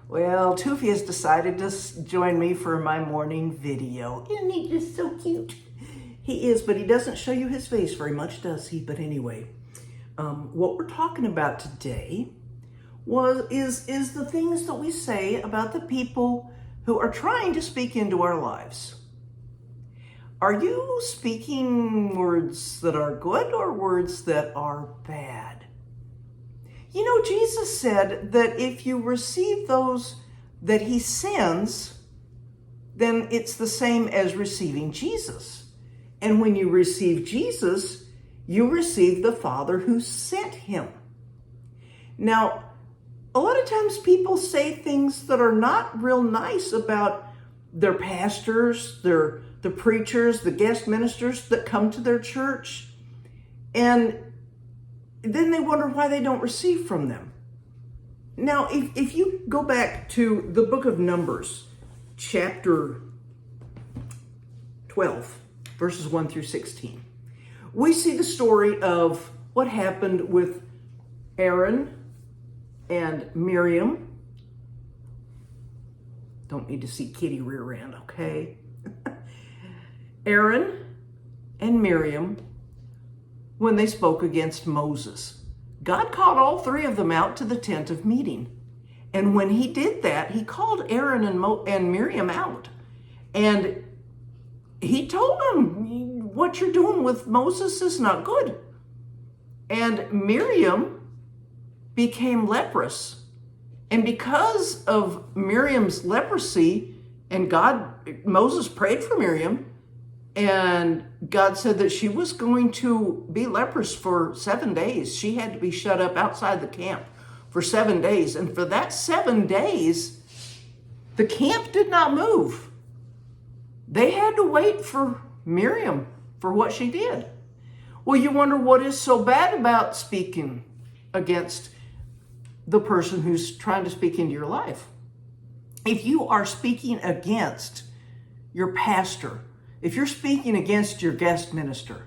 Well, Tufi has decided to join me for my morning video. Isn't he just so cute? He is, but he doesn't show you his face very much, does he? But anyway, what we're talking about today is the things that we say about the people who are trying to speak into our lives. Are you speaking words that are good or words that are bad? You know, Jesus said that if you receive those that he sends, then it's the same as receiving Jesus. And when you receive Jesus, you receive the Father who sent him. Now, a lot of times people say things that are not real nice about their pastors, the preachers, the guest ministers that come to their church. And then they wonder why they don't receive from them. Now, if you go back to the book of Numbers, chapter 12, verses 1 through 16, we see the story of what happened with Aaron and Miriam. Don't need to see Kitty rear end, okay? Aaron and Miriam, when they spoke against Moses. God called all three of them out to the tent of meeting. And when he did that, he called Aaron and Miriam out. And he told them, what you're doing with Moses is not good. And Miriam became leprous. And because of Miriam's leprosy, and Moses prayed for Miriam, and God said that she was going to be leprous for 7 days. She had to be shut up outside the camp for 7 days. And for that 7 days, the camp did not move. They had to wait for Miriam for what she did. Well, you wonder what is so bad about speaking against the person who's trying to speak into your life. If you are speaking against your pastor, if you're speaking against your guest minister,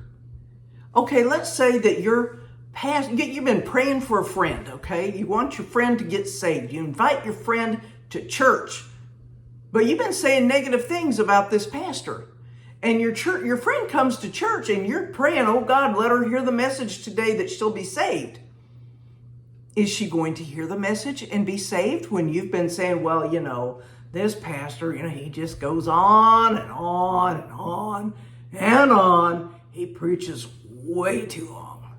okay, let's say that you've been praying for a friend, okay? You want your friend to get saved. You invite your friend to church, but you've been saying negative things about this pastor. And your friend comes to church and you're praying, oh God, let her hear the message today that she'll be saved. Is she going to hear the message and be saved when you've been saying, well, you know, this pastor, he just goes on and on and on and on. He preaches way too long.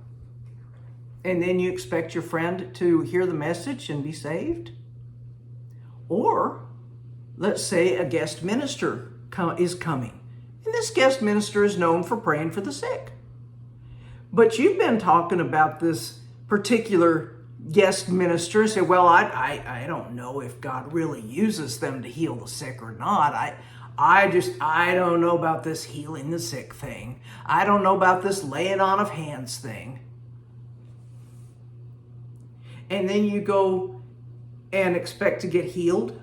And then you expect your friend to hear the message and be saved? Or let's say a guest minister is coming. And this guest minister is known for praying for the sick. But you've been talking about this particular guest minister and say, well, I don't know if God really uses them to heal the sick or not. I don't know about this healing the sick thing. I don't know about this laying on of hands thing. And then you go and expect to get healed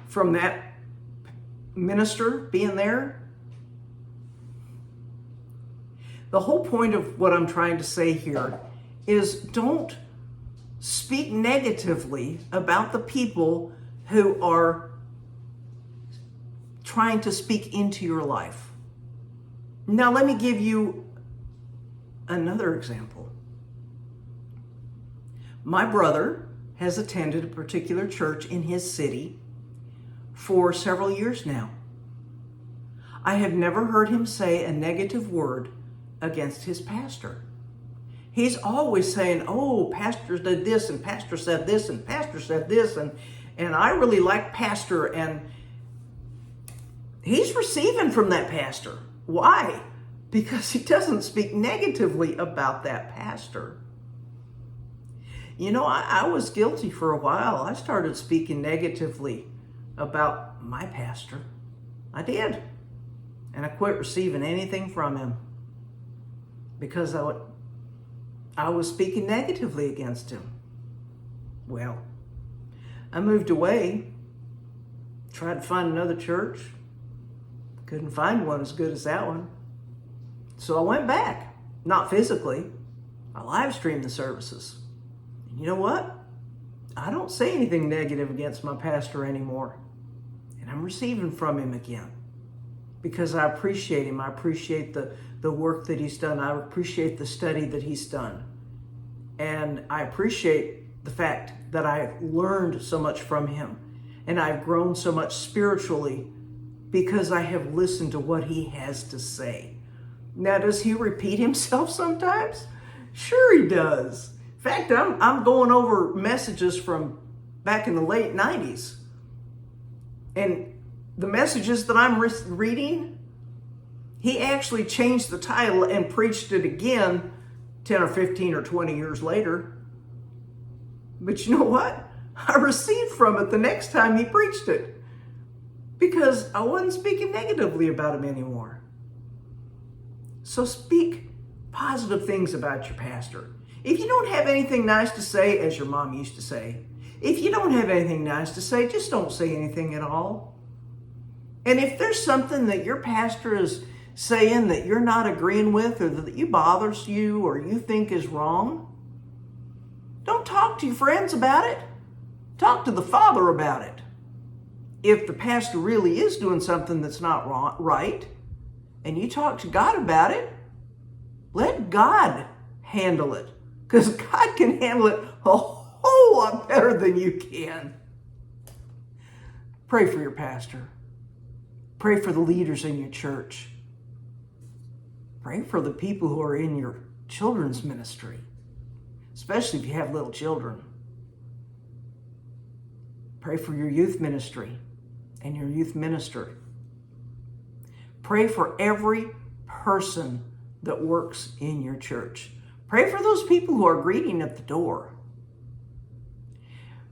from that minister being there. The whole point of what I'm trying to say here is don't speak negatively about the people who are trying to speak into your life. Now, let me give you another example. My brother has attended a particular church in his city for several years now. I have never heard him say a negative word against his pastor. He's always saying, oh, pastor did this, and pastor said this, and pastor said this, and I really like pastor, and he's receiving from that pastor. Why? Because he doesn't speak negatively about that pastor. You know, I was guilty for a while. I started speaking negatively about my pastor. I did. And I quit receiving anything from him because I was speaking negatively against him. Well, I moved away, tried to find another church, couldn't find one as good as that one. So I went back, not physically. I live streamed the services. And you know what? I don't say anything negative against my pastor anymore. And I'm receiving from him again because I appreciate him. I appreciate the work that he's done. I appreciate the study that he's done. And I appreciate the fact that I've learned so much from him and I've grown so much spiritually because I have listened to what he has to say. Now, does he repeat himself sometimes? Sure he does. In fact, I'm going over messages from back in the late 90s. And the messages that I'm reading, he actually changed the title and preached it again 10 or 15 or 20 years later. But you know what? I received from it the next time he preached it because I wasn't speaking negatively about him anymore. So speak positive things about your pastor. If you don't have anything nice to say, as your mom used to say, if you don't have anything nice to say, just don't say anything at all. And if there's something that your pastor is saying that you're not agreeing with or that bothers you or you think is wrong, don't talk to your friends about it. Talk to the Father about it. If the pastor really is doing something that's not right, and you talk to God about it, let God handle it. Because God can handle it a whole lot better than you can. Pray for your pastor. Pray for the leaders in your church. Pray for the people who are in your children's ministry, especially if you have little children. Pray for your youth ministry and your youth minister. Pray for every person that works in your church. Pray for those people who are greeting at the door.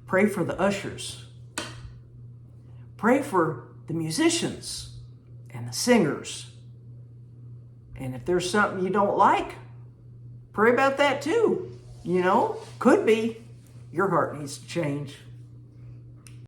Pray for the ushers. Pray for the musicians and the singers. And if there's something you don't like, pray about that too. You know, could be your heart needs to change.